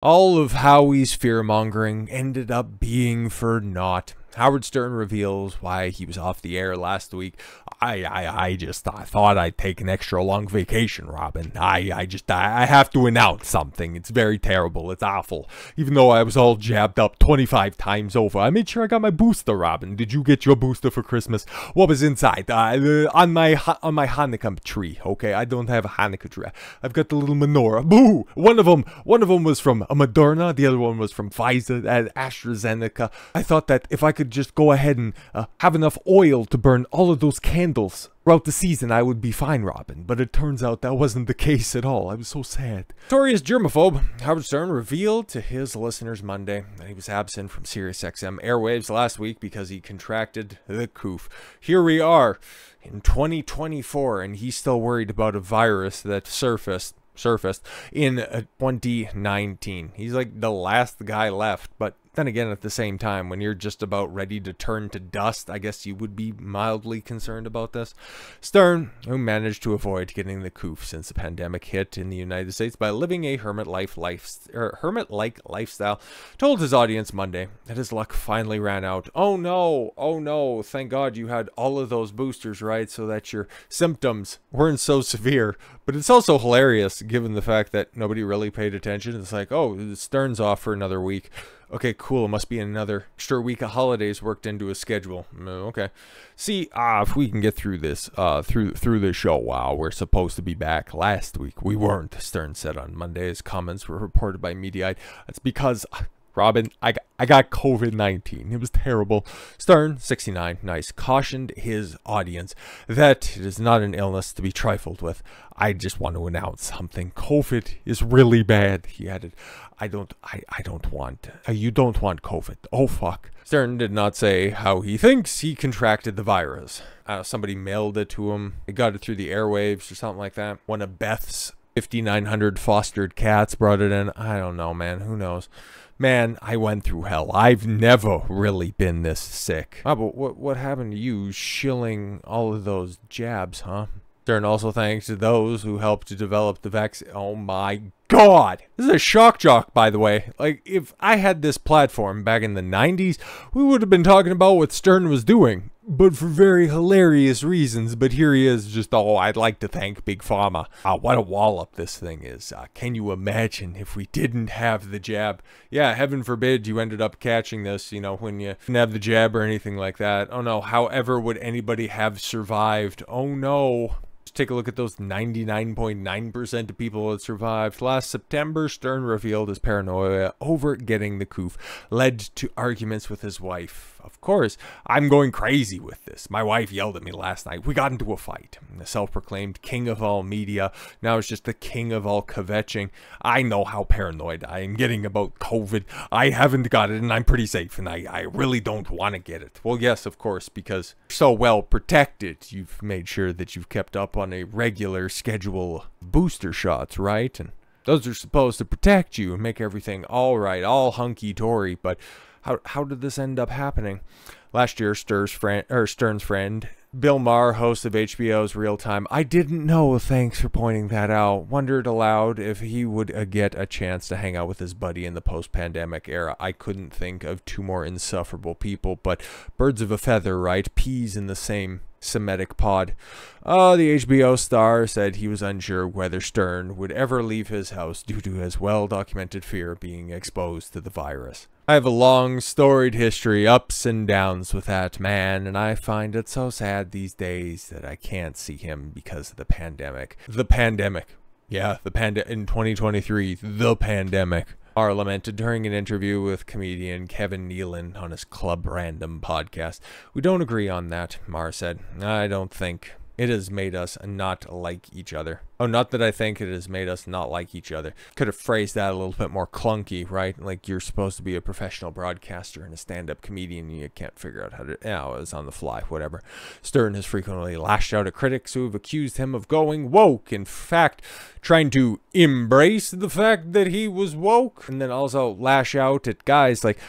All of Howie's fear-mongering ended up being for naught. Howard Stern reveals why he was off the air last week. I thought I'd take an extra long vacation, Robin. I have to announce something. It's very terrible. It's awful. Even though I was all jabbed up 25 times over. I made sure I got my booster, Robin. Did you get your booster for Christmas? What was inside? On my Hanukkah tree. Okay, I don't have a Hanukkah tree. I've got the little menorah. Boo! One of them was from Moderna. The other one was from Pfizer and AstraZeneca. I thought that if I could just go ahead and have enough oil to burn all of those candles throughout the season, I would be fine, Robin. But it turns out that wasn't the case at all. I was so sad. Notorious germaphobe Howard Stern revealed to his listeners Monday that he was absent from SiriusXM airwaves last week because he contracted the coof. Here we are in 2024, and he's still worried about a virus that surfaced in 2019. He's like the last guy left, but then again, at the same time, when you're just about ready to turn to dust, I guess you would be mildly concerned about this. Stern, who managed to avoid getting the coof since the pandemic hit in the United States by living a hermit-like lifestyle, told his audience Monday that his luck finally ran out. Oh no, thank God you had all of those boosters, right, so that your symptoms weren't so severe. But it's also hilarious, given the fact that nobody really paid attention. It's like, oh, Stern's off for another week. Okay, cool. It must be another extra week of holidays worked into his schedule. Okay. See, if we can get through this, through the show, wow, we're supposed to be back. Last week, we weren't, Stern said on Monday. His comments were reported by Mediaite. That's because, Robin, I got COVID-19. It was terrible. Stern, 69, nice, cautioned his audience that it is not an illness to be trifled with. I just want to announce something. COVID is really bad, he added. You don't want COVID. Oh, fuck. Stern did not say how he thinks he contracted the virus. Somebody mailed it to him. He got it through the airwaves or something like that. One of Beth's 5,900 fostered cats brought it in. I don't know, man. Who knows? Man, I went through hell. I've never really been this sick. But what happened to you shilling all of those jabs, huh? Stern also thanks to those who helped to develop the vaccine. Oh my God. This is a shock jock, by the way. Like, if I had this platform back in the 90s, we would have been talking about what Stern was doing. But for very hilarious reasons. But here he is just, oh, I'd like to thank Big Pharma. What a wallop this thing is. Can you imagine if we didn't have the jab? Yeah, heaven forbid you ended up catching this, you know, when you didn't have the jab or anything like that. Oh no, however would anybody have survived? Oh no. Take a look at those 99.9% of people that survived. Last September, Stern revealed his paranoia over getting the coof led to arguments with his wife. Of course, I'm going crazy with this. My wife yelled at me last night. We got into a fight. The self-proclaimed king of all media now is just the king of all kvetching. I know how paranoid I am getting about COVID. I haven't got it and I'm pretty safe and I really don't want to get it. Well, yes, of course, because you're so well protected. You've made sure that you've kept up on a regular schedule of booster shots, right? And those are supposed to protect you and make everything all right, all hunky-dory. But how did this end up happening? Last year, Stern's friend, Bill Maher, host of HBO's Real Time, I didn't know, thanks for pointing that out, wondered aloud if he would get a chance to hang out with his buddy in the post-pandemic era. I couldn't think of two more insufferable people, but birds of a feather, right? Peas in the same Semitic pod. The HBO star said he was unsure whether Stern would ever leave his house due to his well-documented fear of being exposed to the virus. I have a long, storied history, ups and downs with that man, and I find it so sad these days that I can't see him because of the pandemic. The pandemic. Yeah, in 2023, the pandemic. Maher lamented during an interview with comedian Kevin Nealon on his Club Random podcast. We don't agree on that, Maher said. I don't think it has made us not like each other. Oh, not that I think it has made us not like each other. Could have phrased that a little bit more clunky, right? Like you're supposed to be a professional broadcaster and a stand-up comedian and you can't figure out how to, it was on the fly, whatever. Stern has frequently lashed out at critics who have accused him of going woke. In fact, trying to embrace the fact that he was woke, and then also lash out at guys like,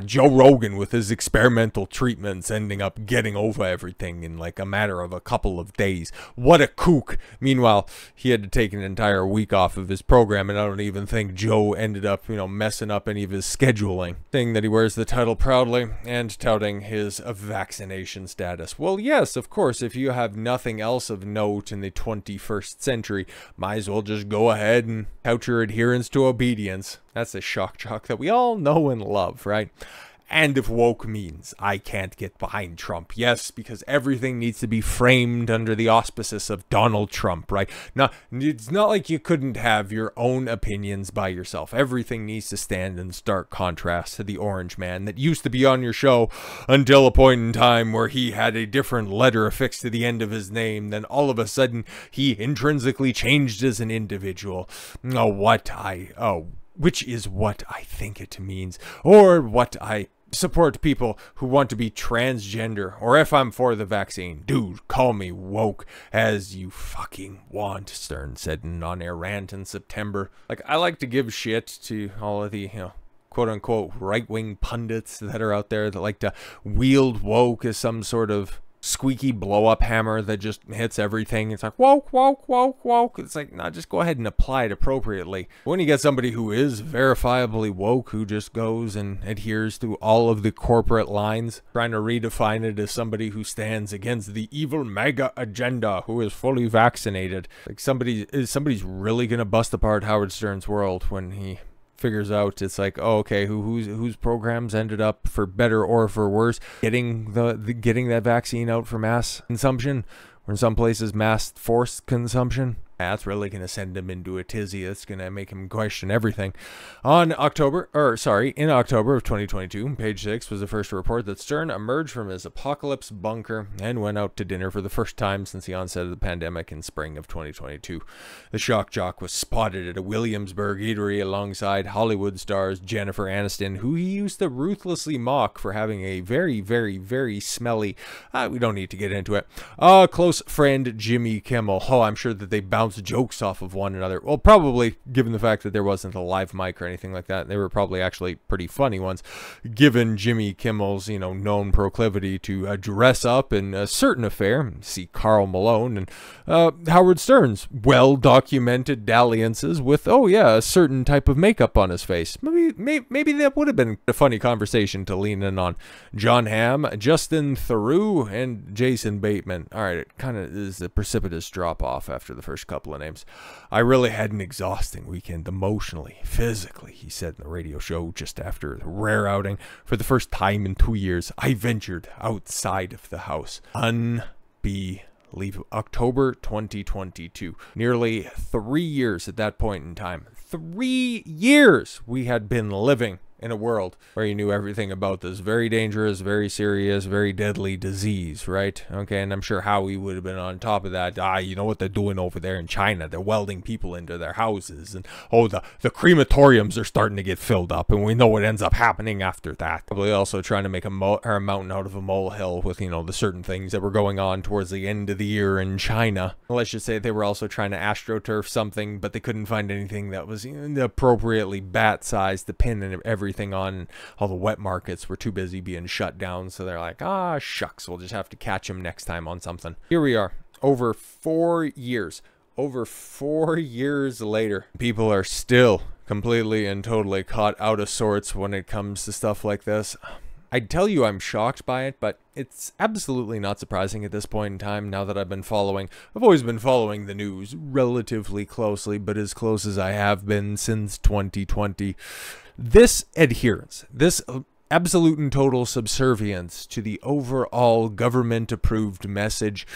Joe Rogan with his experimental treatments ending up getting over everything in like a matter of a couple of days. What a kook. Meanwhile, he had to take an entire week off of his program, and I don't even think Joe ended up, messing up any of his scheduling. Saying that he wears the title proudly and touting his vaccination status. Well, yes, of course, if you have nothing else of note in the 21st century, might as well just go ahead and tout your adherence to obedience. That's the shock jock that we all know and love, right? And if woke means I can't get behind Trump, yes, because everything needs to be framed under the auspices of Donald Trump, right? Now, it's not like you couldn't have your own opinions by yourself. Everything needs to stand in stark contrast to the orange man that used to be on your show until a point in time where he had a different letter affixed to the end of his name. Then all of a sudden, he intrinsically changed as an individual. Which is what I think it means, or what I support people who want to be transgender, or if I'm for the vaccine, dude, call me woke as you fucking want, Stern said in an on-air rant in September. Like, I like to give shit to all of the, quote-unquote right-wing pundits that are out there that like to wield woke as some sort of squeaky blow-up hammer that just hits everything. It's like, woke, woke, woke, woke. It's like, nah, just go ahead and apply it appropriately. When you get somebody who is verifiably woke, who just goes and adheres to all of the corporate lines, trying to redefine it as somebody who stands against the evil MAGA agenda, who is fully vaccinated. Like, somebody's really gonna bust apart Howard Stern's world when he figures out it's like, oh, okay, whose programs ended up, for better or for worse, getting that vaccine out for mass consumption, or in some places mass forced consumption. That's really going to send him into a tizzy. That's going to make him question everything. In October of 2022, Page 6 was the first to report that Stern emerged from his apocalypse bunker and went out to dinner for the first time since the onset of the pandemic in spring of 2022. The shock jock was spotted at a Williamsburg eatery alongside Hollywood stars Jennifer Aniston, who he used to ruthlessly mock for having a very, very, very smelly, we don't need to get into it, close friend Jimmy Kimmel. Oh, I'm sure that they bounced jokes off of one another. Well, probably, given the fact that there wasn't a live mic or anything like that, they were probably actually pretty funny ones, given Jimmy Kimmel's, known proclivity to dress up in a certain affair. See Karl Malone and Howard Stern's well-documented dalliances with, a certain type of makeup on his face. Maybe that would have been a funny conversation to lean in on. John Hamm, Justin Theroux, and Jason Bateman. All right, it kind of is a precipitous drop-off after the first couple of names. I really had an exhausting weekend emotionally, physically, he said in the radio show just after the rare outing. For the first time in 2 years, I ventured outside of the house. October 2022. Nearly 3 years at that point in time. 3 years we had been living in a world where you knew everything about this very dangerous, very serious, very deadly disease, right? Okay, and I'm sure Howie would have been on top of that. You know what they're doing over there in China? They're welding people into their houses, and the crematoriums are starting to get filled up, and we know what ends up happening after that. Probably also trying to make a mountain out of a molehill with, the certain things that were going on towards the end of the year in China. Let's just say they were also trying to astroturf something, but they couldn't find anything that was appropriately bat-sized to pin and everything on. All the wet markets were too busy being shut down, so they're like, shucks, we'll just have to catch him next time on something. Here we are, over 4 years later, people are still completely and totally caught out of sorts when it comes to stuff like this. I'd tell you I'm shocked by it, but it's absolutely not surprising at this point in time, now that I've always been following the news relatively closely, but as close as I have been since 2020. This adherence, this absolute and total subservience to the overall government-approved message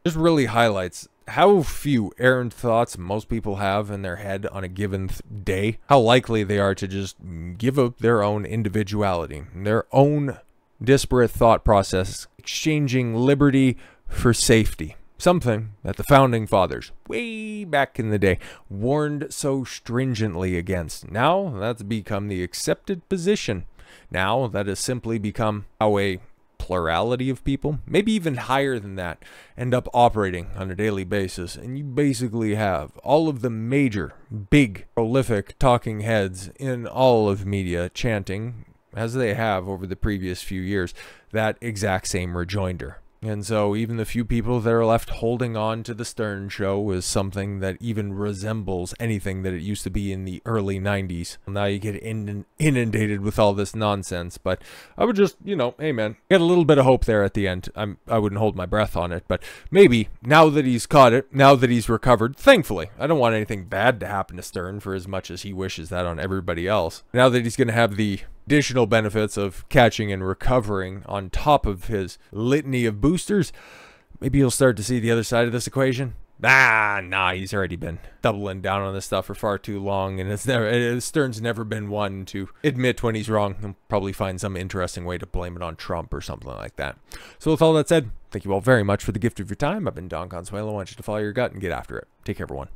just really highlights how few errant thoughts most people have in their head on a given day, how likely they are to just give up their own individuality, their own disparate thought process, exchanging liberty for safety. Something that the founding fathers, way back in the day, warned so stringently against. Now that's become the accepted position. Now that has simply become how a plurality of people, maybe even higher than that, end up operating on a daily basis. And you basically have all of the major, big, prolific talking heads in all of media chanting, as they have over the previous few years, that exact same rejoinder. And so even the few people that are left holding on to the Stern Show is something that even resembles anything that it used to be in the early 90s. Now you get inundated with all this nonsense. But I would just, you know, hey man, get a little bit of hope there at the end. I wouldn't hold my breath on it, but maybe now that he's caught it, now that he's recovered, thankfully, I don't want anything bad to happen to Stern for as much as he wishes that on everybody else. Now that he's going to have the additional benefits of catching and recovering on top of his litany of boosters, maybe you'll start to see the other side of this equation. Nah, he's already been doubling down on this stuff for far too long, and Stern's never been one to admit when he's wrong. He'll probably find some interesting way to blame it on Trump or something like that. So with all that said, thank you all very much for the gift of your time. I've been Don Consuelo. I want you to follow your gut and get after it. Take care, everyone.